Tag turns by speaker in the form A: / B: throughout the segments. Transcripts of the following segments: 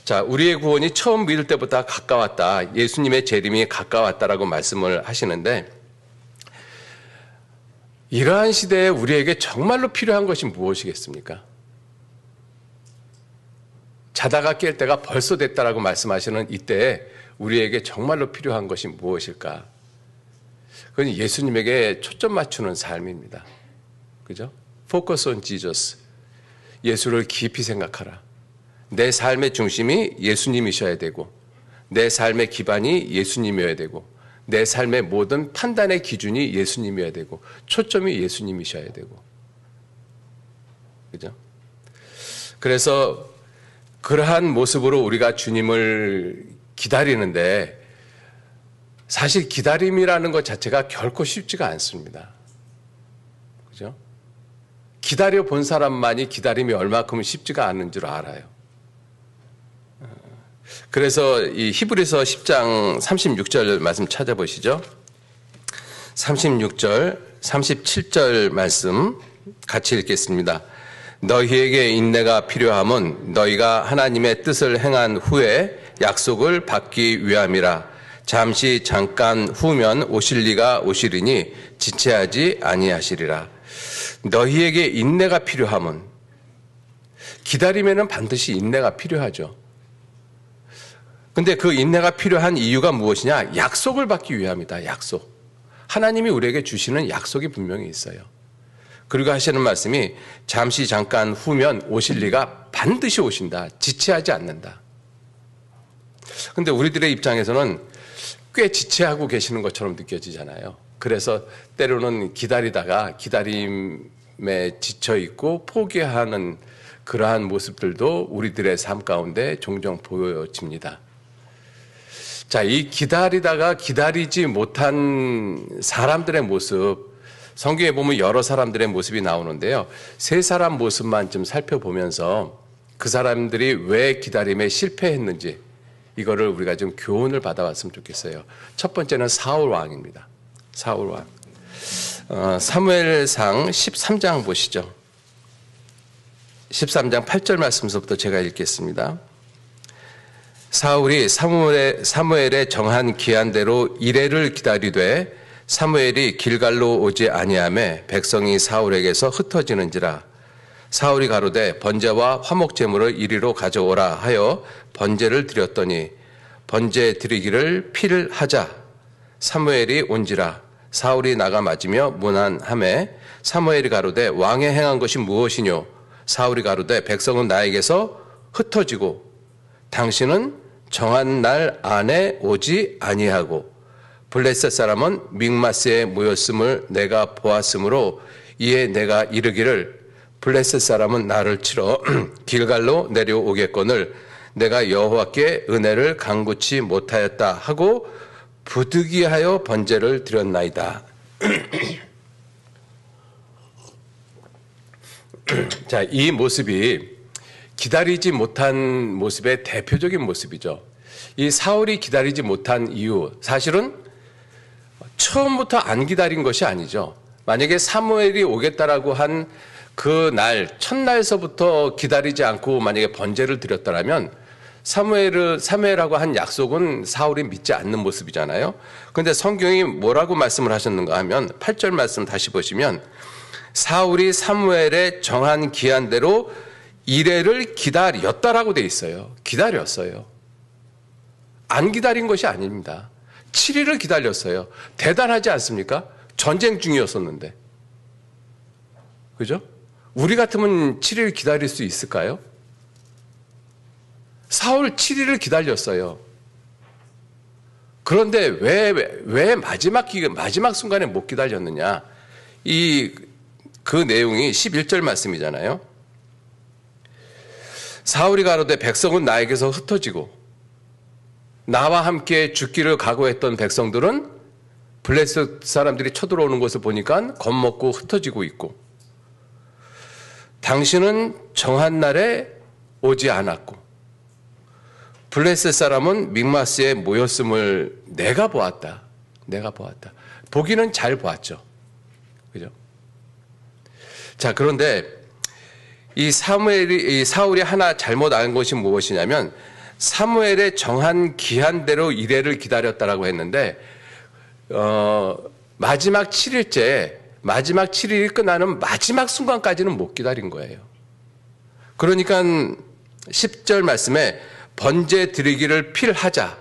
A: 자, 우리의 구원이 처음 믿을 때보다 가까웠다. 예수님의 재림이 가까웠다라고 말씀을 하시는데, 이러한 시대에 우리에게 정말로 필요한 것이 무엇이겠습니까? 자다가 깰 때가 벌써 됐다라고 말씀하시는 이때에 우리에게 정말로 필요한 것이 무엇일까? 그건 예수님에게 초점 맞추는 삶입니다. 그죠? Focus on Jesus. 예수를 깊이 생각하라. 내 삶의 중심이 예수님이셔야 되고, 내 삶의 기반이 예수님이어야 되고, 내 삶의 모든 판단의 기준이 예수님이어야 되고, 초점이 예수님이셔야 되고. 그죠? 그래서 그러한 모습으로 우리가 주님을 기다리는데, 사실 기다림이라는 것 자체가 결코 쉽지가 않습니다. 그죠? 기다려 본 사람만이 기다림이 얼마큼 쉽지가 않은 줄 알아요. 그래서 이 히브리서 10장 36절 말씀 찾아보시죠. 36절, 37절 말씀 같이 읽겠습니다. 너희에게 인내가 필요함은 너희가 하나님의 뜻을 행한 후에 약속을 받기 위함이라. 잠시 잠깐 후면 오실 이가 오시리니 지체하지 아니하시리라. 너희에게 인내가 필요함은, 기다림에는 반드시 인내가 필요하죠. 근데 그 인내가 필요한 이유가 무엇이냐? 약속을 받기 위함이다. 약속. 하나님이 우리에게 주시는 약속이 분명히 있어요. 그리고 하시는 말씀이 잠시 잠깐 후면 오실 이가 반드시 오신다. 지체하지 않는다. 근데 우리들의 입장에서는 꽤 지체하고 계시는 것처럼 느껴지잖아요. 그래서 때로는 기다리다가 기다림에 지쳐 있고 포기하는 그러한 모습들도 우리들의 삶 가운데 종종 보여집니다. 자, 이 기다리다가 기다리지 못한 사람들의 모습, 성경에 보면 여러 사람들의 모습이 나오는데요. 세 사람 모습만 좀 살펴보면서 그 사람들이 왜 기다림에 실패했는지 이거를 우리가 좀 교훈을 받아왔으면 좋겠어요. 첫 번째는 사울 왕입니다. 사울 왕. 사무엘상 13장 보시죠. 13장 8절 말씀서부터 제가 읽겠습니다. 사울이 사무엘의 정한 기한대로 이레를 기다리되 사무엘이 길갈로 오지 아니하매 백성이 사울에게서 흩어지는지라. 사울이 가로되 번제와 화목제물을 이리로 가져오라 하여 번제를 드렸더니 번제 드리기를 필하자. 사무엘이 온지라. 사울이 나가 맞으며 문안하매 사무엘이 가로되 왕의 행한 것이 무엇이뇨? 사울이 가로되 백성은 나에게서 흩어지고 당신은 정한 날 안에 오지 아니하고 블레셋 사람은 믹마스에 모였음을 내가 보았으므로 이에 내가 이르기를 블레셋 사람은 나를 치러 길갈로 내려오겠거늘 내가 여호와께 은혜를 간구치 못하였다 하고 부득이하여 번제를 드렸나이다. 자, 이 모습이 기다리지 못한 모습의 대표적인 모습이죠. 이 사울이 기다리지 못한 이유, 사실은 처음부터 안 기다린 것이 아니죠. 만약에 사무엘이 오겠다라고 한 그 날, 첫날서부터 기다리지 않고 만약에 번제를 드렸다라면 사무엘하고 한 약속은 사울이 믿지 않는 모습이잖아요. 그런데 성경이 뭐라고 말씀을 하셨는가 하면 8절 말씀 다시 보시면 사울이 사무엘의 정한 기한대로 이레를 기다렸다라고 돼 있어요. 기다렸어요. 안 기다린 것이 아닙니다. 7일을 기다렸어요. 대단하지 않습니까? 전쟁 중이었었는데. 그죠? 우리 같으면 7일 기다릴 수 있을까요? 사울 7일을 기다렸어요. 그런데 왜 마지막 순간에 못 기다렸느냐? 그 내용이 11절 말씀이잖아요. 사울이 가로되 백성은 나에게서 흩어지고 나와 함께 죽기를 각오했던 백성들은 블레셋 사람들이 쳐들어오는 것을 보니까 겁먹고 흩어지고 있고 당신은 정한 날에 오지 않았고 블레셋 사람은 믹마스에 모였음을 내가 보았다. 보기는 잘 보았죠. 그죠? 자, 그런데 이 사울이 하나 잘못 안 것이 무엇이냐면 사무엘의 정한 기한대로 이레를 기다렸다라고 했는데 마지막 7일째, 마지막 7일이 끝나는 마지막 순간까지는 못 기다린 거예요. 그러니까 10절 말씀에 번제 드리기를 필하자.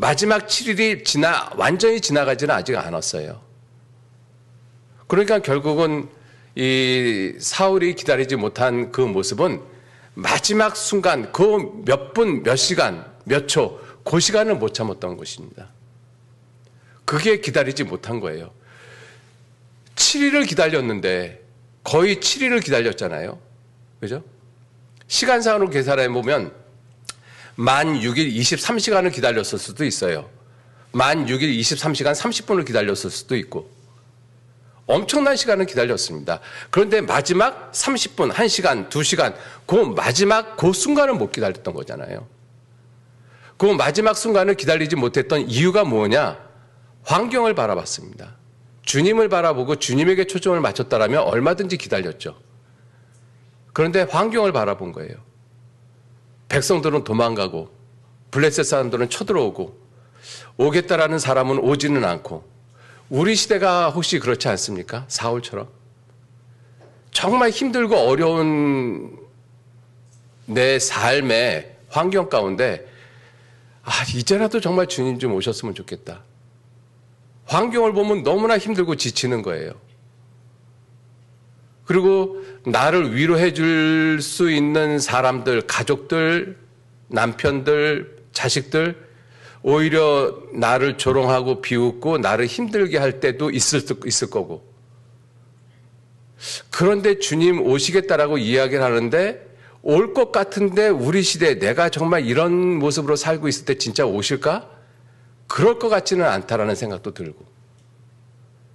A: 마지막 7일이 완전히 지나가지는 아직 않았어요. 그러니까 결국은 이 사울이 기다리지 못한 그 모습은 마지막 순간, 그 몇 분, 몇 시간, 몇 초, 그 시간을 못 참았던 것입니다. 그게 기다리지 못한 거예요. 7일을 기다렸는데 거의 7일을 기다렸잖아요. 그죠? 시간상으로 계산해 보면 만 6일 23시간을 기다렸을 수도 있어요. 만 6일 23시간 30분을 기다렸을 수도 있고 엄청난 시간을 기다렸습니다. 그런데 마지막 30분, 1시간, 2시간 그 마지막 그 순간을 못 기다렸던 거잖아요. 그 마지막 순간을 기다리지 못했던 이유가 뭐냐? 환경을 바라봤습니다. 주님을 바라보고 주님에게 초점을 맞췄다라면 얼마든지 기다렸죠. 그런데 환경을 바라본 거예요. 백성들은 도망가고 블레셋 사람들은 쳐들어오고 오겠다라는 사람은 오지는 않고 우리 시대가 혹시 그렇지 않습니까? 사울처럼 정말 힘들고 어려운 내 삶의 환경 가운데 이제라도 정말 주님 좀 오셨으면 좋겠다. 환경을 보면 너무나 힘들고 지치는 거예요. 그리고 나를 위로해 줄 수 있는 사람들, 가족들, 남편들, 자식들 오히려 나를 조롱하고 비웃고 나를 힘들게 할 때도 있을 거고. 그런데 주님 오시겠다라고 이야기를 하는데 올 것 같은데 우리 시대에 내가 정말 이런 모습으로 살고 있을 때 진짜 오실까? 그럴 것 같지는 않다라는 생각도 들고.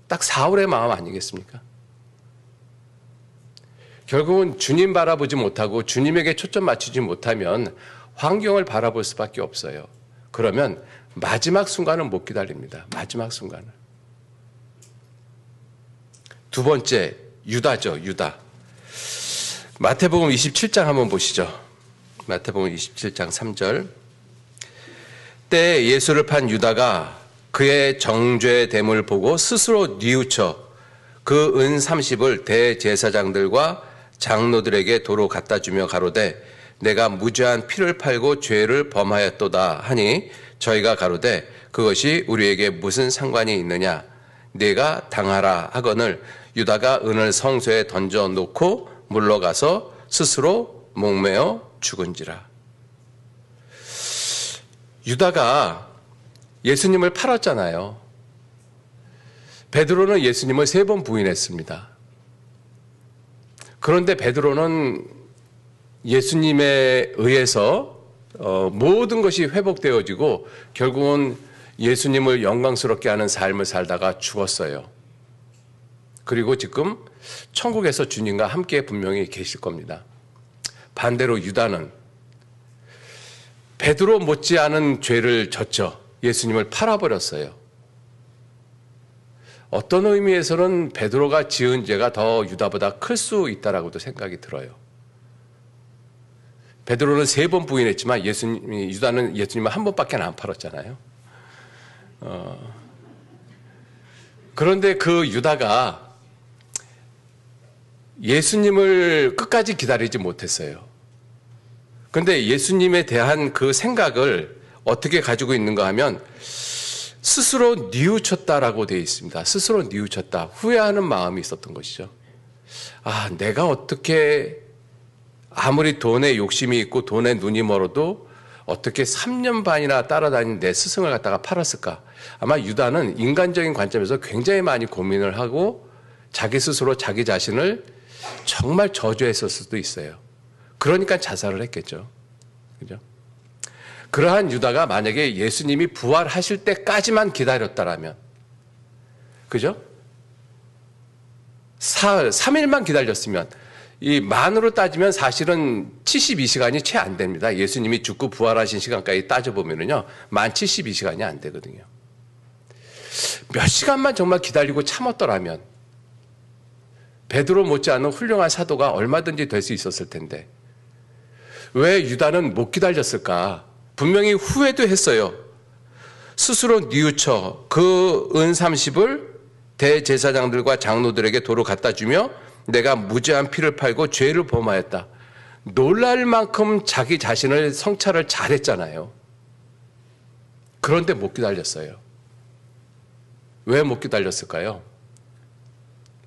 A: 딱 사울의 마음 아니겠습니까? 결국은 주님 바라보지 못하고 주님에게 초점 맞추지 못하면 환경을 바라볼 수밖에 없어요. 그러면 마지막 순간은 못 기다립니다. 마지막 순간을. 두 번째, 유다죠. 유다. 마태복음 27장 한번 보시죠. 마태복음 27장 3절. 때에 예수를 판 유다가 그의 정죄됨을 보고 스스로 뉘우쳐 그 은 30을 대제사장들과 장로들에게 도로 갖다 주며 가로되 내가 무죄한 피를 팔고 죄를 범하였도다 하니 저희가 가로되 그것이 우리에게 무슨 상관이 있느냐 네가 당하라 하거늘 유다가 은을 성소에 던져 놓고 물러가서 스스로 목매어 죽은지라. 유다가 예수님을 팔았잖아요. 베드로는 예수님을 3번 부인했습니다. 그런데 베드로는 예수님에 의해서 모든 것이 회복되어지고 결국은 예수님을 영광스럽게 하는 삶을 살다가 죽었어요. 그리고 지금 천국에서 주님과 함께 분명히 계실 겁니다. 반대로 유다는 베드로 못지않은 죄를 졌죠. 예수님을 팔아버렸어요. 어떤 의미에서는 베드로가 지은 죄가 더 유다보다 클 수 있다라고도 생각이 들어요. 베드로는 3번 부인했지만 유다는 예수님을 한 번밖에 안 팔았잖아요. 그런데 그 유다가 예수님을 끝까지 기다리지 못했어요. 그런데 예수님에 대한 그 생각을 어떻게 가지고 있는가 하면 스스로 뉘우쳤다라고 되어 있습니다. 스스로 뉘우쳤다. 후회하는 마음이 있었던 것이죠. 내가 어떻게 아무리 돈에 욕심이 있고 돈에 눈이 멀어도 어떻게 3년 반이나 따라다닌 내 스승을 갖다가 팔았을까? 아마 유다는 인간적인 관점에서 굉장히 많이 고민을 하고 자기 스스로 자기 자신을 정말 저주했을 수도 있어요. 그러니까 자살을 했겠죠. 그죠? 그러한 유다가 만약에 예수님이 부활하실 때까지만 기다렸다라면, 그죠? 3일만 기다렸으면, 이 만으로 따지면 사실은 72시간이 채 안 됩니다. 예수님이 죽고 부활하신 시간까지 따져보면요, 만 72시간이 안 되거든요. 몇 시간만 정말 기다리고 참았더라면, 베드로 못지않은 훌륭한 사도가 얼마든지 될 수 있었을 텐데, 왜 유다는 못 기다렸을까? 분명히 후회도 했어요. 스스로 뉘우쳐 그 은 30을 대제사장들과 장로들에게 도로 갖다 주며 내가 무죄한 피를 팔고 죄를 범하였다. 놀랄 만큼 자기 자신을 성찰을 잘했잖아요. 그런데 못 기다렸어요. 왜 못 기다렸을까요?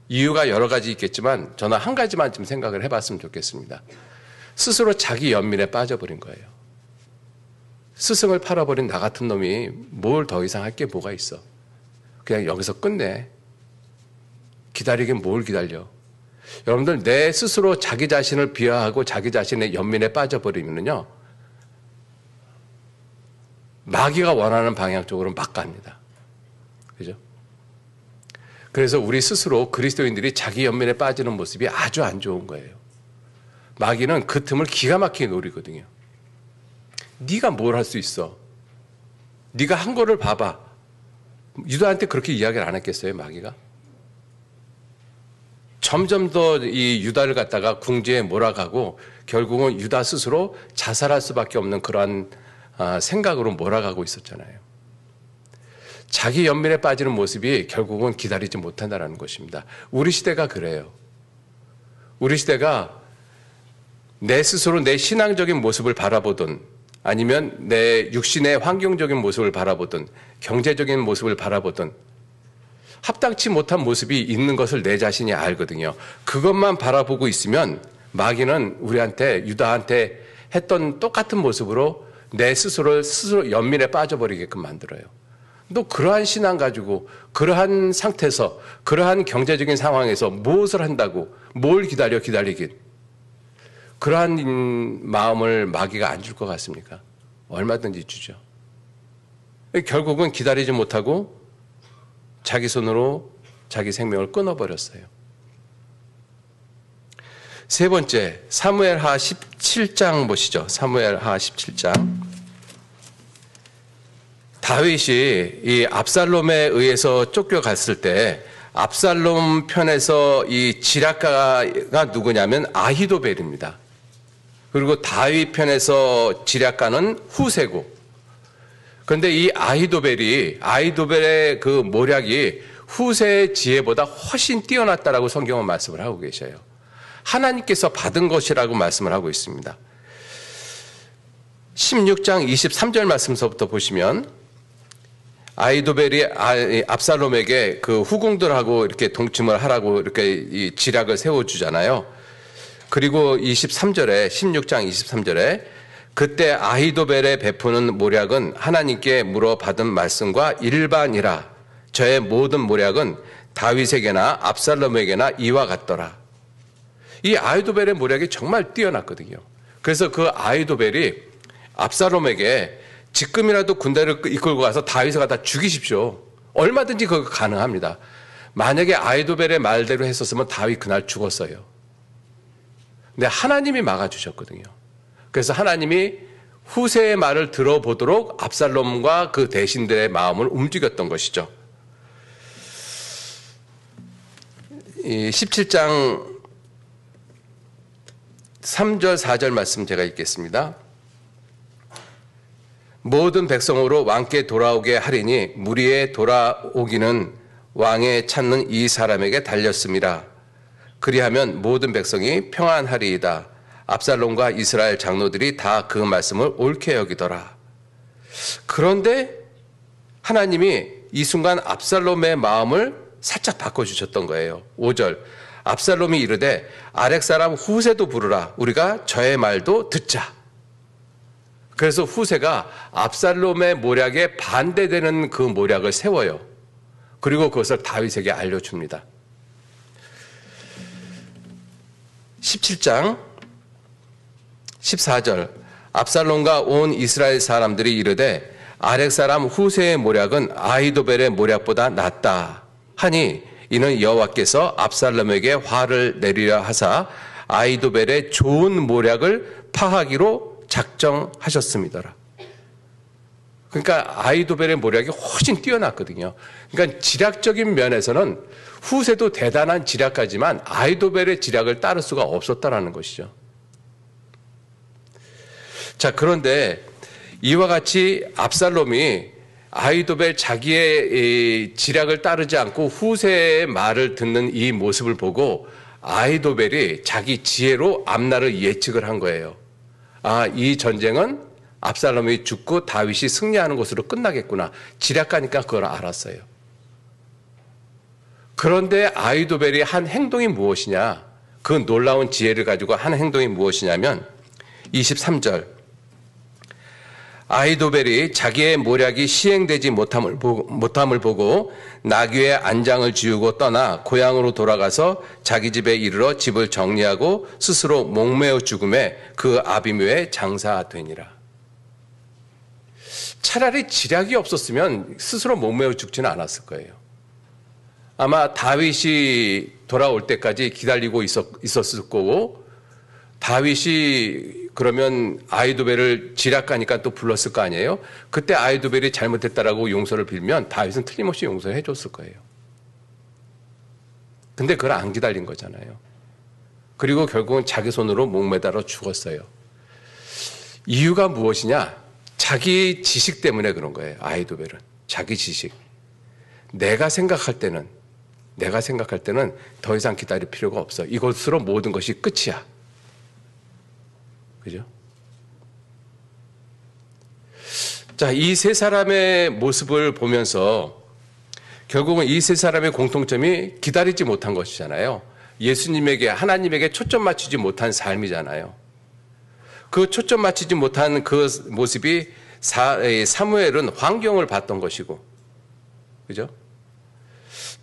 A: 이유가 여러 가지 있겠지만 저는 한 가지만 좀 생각을 해봤으면 좋겠습니다. 스스로 자기 연민에 빠져버린 거예요. 스승을 팔아버린 나 같은 놈이 뭘 더 이상 할 게 뭐가 있어. 그냥 여기서 끝내. 기다리긴 뭘 기다려. 여러분들 내 스스로 자기 자신을 비하하고 자기 자신의 연민에 빠져버리면요, 마귀가 원하는 방향 쪽으로 막 갑니다. 그죠? 그래서 우리 스스로 그리스도인들이 자기 연민에 빠지는 모습이 아주 안 좋은 거예요. 마귀는 그 틈을 기가 막히게 노리거든요. 네가 뭘 할 수 있어? 네가 한 거를 봐봐. 유다한테 그렇게 이야기를 안 했겠어요, 마귀가? 점점 더 이 유다를 갖다가 궁지에 몰아가고 결국은 유다 스스로 자살할 수밖에 없는 그러한 생각으로 몰아가고 있었잖아요. 자기 연민에 빠지는 모습이 결국은 기다리지 못한다는 것입니다. 우리 시대가 그래요. 우리 시대가 내 스스로 내 신앙적인 모습을 바라보든 아니면 내 육신의 환경적인 모습을 바라보든 경제적인 모습을 바라보든 합당치 못한 모습이 있는 것을 내 자신이 알거든요. 그것만 바라보고 있으면 마귀는 우리한테 유다한테 했던 똑같은 모습으로 내 스스로 연민에 빠져버리게끔 만들어요. 너 그러한 신앙 가지고 그러한 상태에서 그러한 경제적인 상황에서 무엇을 한다고 뭘 기다리긴 그러한 마음을 마귀가 안 줄 것 같습니까? 얼마든지 주죠. 결국은 기다리지 못하고 자기 손으로 자기 생명을 끊어버렸어요. 세 번째, 사무엘하 17장 보시죠. 사무엘하 17장. 다윗이 이 압살롬에 의해서 쫓겨갔을 때 압살롬 편에서 이 지략가가 누구냐면 아히도벨입니다. 그리고 다윗 편에서 지략가는 후세고. 그런데 이 아히도벨의 그 모략이 후세의 지혜보다 훨씬 뛰어났다라고 성경은 말씀을 하고 계셔요. 하나님께서 받은 것이라고 말씀을 하고 있습니다. 16장 23절 말씀서부터 보시면 아히도벨이 압살롬에게 그 후궁들하고 이렇게 동침을 하라고 이렇게 이 지략을 세워주잖아요. 그리고 16장 23절에 그때 아히도벨의 베푸는 모략은 하나님께 물어받은 말씀과 일반이라 저의 모든 모략은 다윗에게나 압살롬에게나 이와 같더라. 이 아히도벨의 모략이 정말 뛰어났거든요. 그래서 그 아히도벨이 압살롬에게 지금이라도 군대를 이끌고 가서 다윗을 갖다 죽이십시오. 얼마든지 그거 가능합니다. 만약에 아히도벨의 말대로 했었으면 다윗 그날 죽었어요. 근데 하나님이 막아주셨거든요. 그래서 하나님이 후세의 말을 들어보도록 압살롬과 그 대신들의 마음을 움직였던 것이죠. 이 17장 3절 4절 말씀 제가 읽겠습니다. 모든 백성으로 왕께 돌아오게 하리니 무리에 돌아오기는 왕에 찾는 이 사람에게 달렸습니다. 그리하면 모든 백성이 평안하리이다. 압살롬과 이스라엘 장로들이 다 그 말씀을 옳게 여기더라. 그런데 하나님이 이 순간 압살롬의 마음을 살짝 바꿔주셨던 거예요. 5절 압살롬이 이르되 아렉 사람 후세도 부르라. 우리가 저의 말도 듣자. 그래서 후세가 압살롬의 모략에 반대되는 그 모략을 세워요. 그리고 그것을 다윗에게 알려줍니다. 17장 14절 압살롬과 온 이스라엘 사람들이 이르되 아렉 사람 후세의 모략은 아히도벨의 모략보다 낫다 하니 이는 여호와께서 압살롬에게 화를 내리려 하사 아히도벨의 좋은 모략을 파하기로 작정하셨습니다. 그러니까 아히도벨의 모략이 훨씬 뛰어났거든요. 그러니까 지략적인 면에서는 후세도 대단한 지략가지만 아히도벨의 지략을 따를 수가 없었다라는 것이죠. 자, 그런데 이와 같이 압살롬이 아히도벨 자기의 지략을 따르지 않고 후세의 말을 듣는 이 모습을 보고 아히도벨이 자기 지혜로 앞날을 예측을 한 거예요. 아, 이 전쟁은 압살롬이 죽고 다윗이 승리하는 것으로 끝나겠구나. 지략가니까 그걸 알았어요. 그런데 아히도벨이 한 행동이 무엇이냐? 그 놀라운 지혜를 가지고 한 행동이 무엇이냐면 23절 아히도벨이 자기의 모략이 시행되지 못함을 보고 나귀의 안장을 지우고 떠나 고향으로 돌아가서 자기 집에 이르러 집을 정리하고 스스로 목매어 죽음에 그 아비묘에 장사되니라. 차라리 지략이 없었으면 스스로 목매어 죽지는 않았을 거예요. 아마 다윗이 돌아올 때까지 기다리고 있었을 거고, 다윗이 그러면 아히도벨을 지략가니까 또 불렀을 거 아니에요? 그때 아히도벨이 잘못했다라고 용서를 빌면 다윗은 틀림없이 용서해 줬을 거예요. 근데 그걸 안 기다린 거잖아요. 그리고 결국은 자기 손으로 목매달아 죽었어요. 이유가 무엇이냐? 자기 지식 때문에 그런 거예요. 아히도벨은 자기 지식. 내가 생각할 때는 더 이상 기다릴 필요가 없어. 이것으로 모든 것이 끝이야. 그죠? 자, 이 세 사람의 모습을 보면서 결국은 이 세 사람의 공통점이 기다리지 못한 것이잖아요. 예수님에게, 하나님에게 초점 맞추지 못한 삶이잖아요. 그 초점 맞추지 못한 그 모습이 사무엘은 환경을 봤던 것이고, 그죠?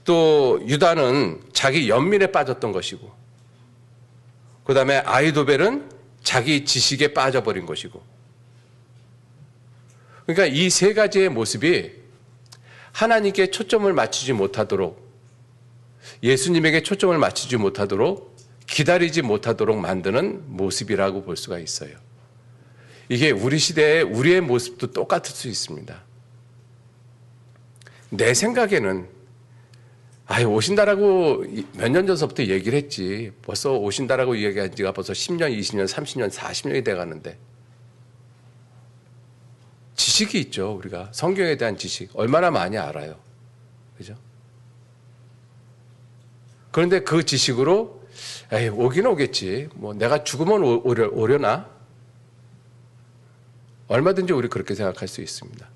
A: 또 유다는 자기 연민에 빠졌던 것이고, 그 다음에 아히도벨은 자기 지식에 빠져버린 것이고. 그러니까 이 세 가지의 모습이 하나님께 초점을 맞추지 못하도록, 예수님에게 초점을 맞추지 못하도록, 기다리지 못하도록 만드는 모습이라고 볼 수가 있어요. 이게 우리 시대에 우리의 모습도 똑같을 수 있습니다. 내 생각에는 오신다라고 몇 년 전서부터 얘기를 했지. 벌써 오신다라고 얘기한 지가 벌써 10년, 20년, 30년, 40년이 돼가는데. 지식이 있죠, 우리가. 성경에 대한 지식. 얼마나 많이 알아요. 그죠? 그런데 그 지식으로, 오긴 오겠지. 뭐, 내가 죽으면 오려나? 얼마든지 우리 그렇게 생각할 수 있습니다.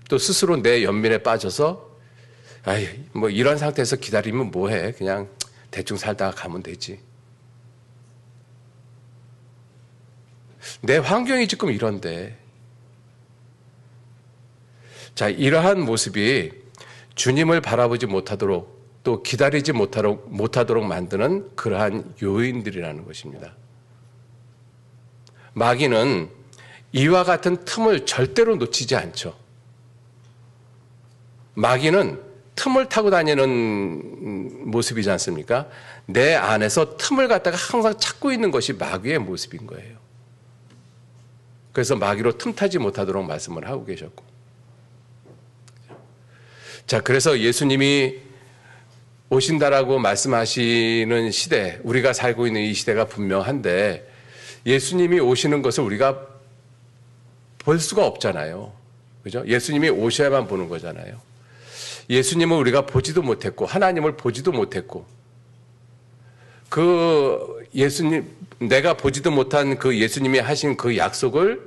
A: 또 스스로 내 연민에 빠져서 뭐 이런 상태에서 기다리면 뭐해? 그냥 대충 살다가 가면 되지. 내 환경이 지금 이런데. 자, 이러한 모습이 주님을 바라보지 못하도록 또 기다리지 못하도록 만드는 그러한 요인들이라는 것입니다. 마귀는 이와 같은 틈을 절대로 놓치지 않죠. 마귀는 틈을 타고 다니는 모습이지 않습니까? 내 안에서 틈을 갖다가 항상 찾고 있는 것이 마귀의 모습인 거예요. 그래서 마귀로 틈타지 못하도록 말씀을 하고 계셨고. 자, 그래서 예수님이 오신다라고 말씀하시는 시대, 우리가 살고 있는 이 시대가 분명한데 예수님이 오시는 것을 우리가 볼 수가 없잖아요. 그죠? 예수님이 오셔야만 보는 거잖아요. 예수님을 우리가 보지도 못했고 하나님을 보지도 못했고 그 예수님, 내가 보지도 못한 그 예수님이 하신 그 약속을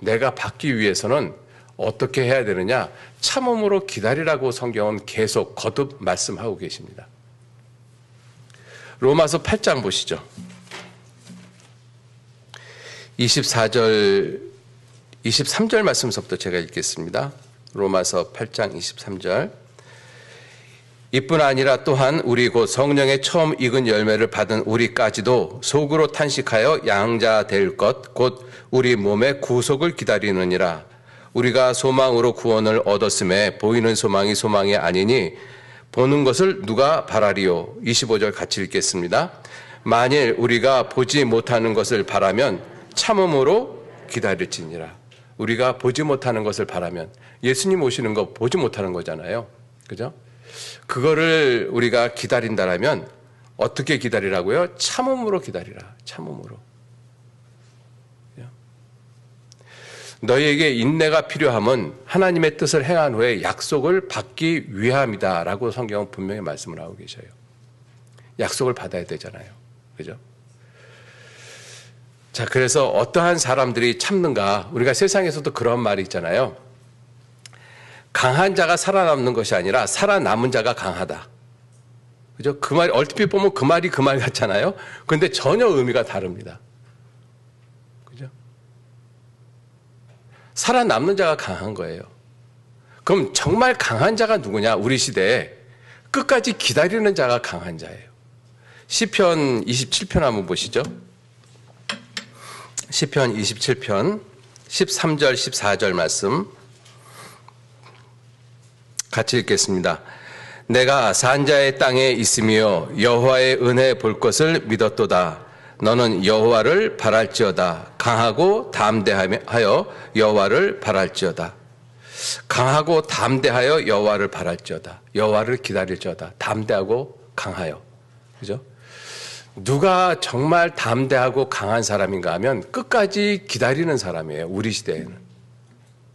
A: 내가 받기 위해서는 어떻게 해야 되느냐? 참음으로 기다리라고 성경은 계속 거듭 말씀하고 계십니다. 로마서 8장 보시죠. 24절, 23절 말씀서부터 제가 읽겠습니다. 로마서 8장 23절. 이뿐 아니라 또한 우리 곧 성령의 처음 익은 열매를 받은 우리까지도 속으로 탄식하여 양자 될 것 곧 우리 몸의 구속을 기다리느니라. 우리가 소망으로 구원을 얻었음에 보이는 소망이 소망이 아니니 보는 것을 누가 바라리요. 25절 같이 읽겠습니다. 만일 우리가 보지 못하는 것을 바라면 참음으로 기다릴지니라. 우리가 보지 못하는 것을 바라면 예수님 오시는 거 보지 못하는 거잖아요. 그죠? 그거를 우리가 기다린다라면 어떻게 기다리라고요? 참음으로 기다리라. 참음으로. 너희에게 인내가 필요함은 하나님의 뜻을 행한 후에 약속을 받기 위함이다 라고 성경은 분명히 말씀을 하고 계셔요. 약속을 받아야 되잖아요. 그죠? 자, 그래서 어떠한 사람들이 참는가? 우리가 세상에서도 그런 말이 있잖아요. 강한 자가 살아남는 것이 아니라 살아남은 자가 강하다. 그죠? 그 말이 얼핏 보면 그 말이 그 말 같잖아요. 그런데 전혀 의미가 다릅니다. 그죠? 살아남는 자가 강한 거예요. 그럼 정말 강한 자가 누구냐? 우리 시대에 끝까지 기다리는 자가 강한 자예요. 시편 27편 한번 보시죠. 시편 27편 13절 14절 말씀 같이 읽겠습니다. 내가 산자의 땅에 있으며 여호와의 은혜 볼 것을 믿었도다. 너는 여호와를 바랄지어다. 강하고 담대하여 여호와를 바랄지어다. 강하고 담대하여 여호와를 바랄지어다. 여호와를 기다릴지어다. 담대하고 강하여. 그죠? 누가 정말 담대하고 강한 사람인가 하면 끝까지 기다리는 사람이에요. 우리 시대에는.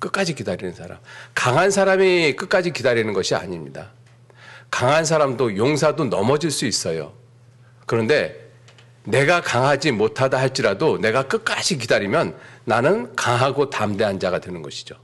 A: 끝까지 기다리는 사람. 강한 사람이 끝까지 기다리는 것이 아닙니다. 강한 사람도 용사도 넘어질 수 있어요. 그런데 내가 강하지 못하다 할지라도 내가 끝까지 기다리면 나는 강하고 담대한 자가 되는 것이죠.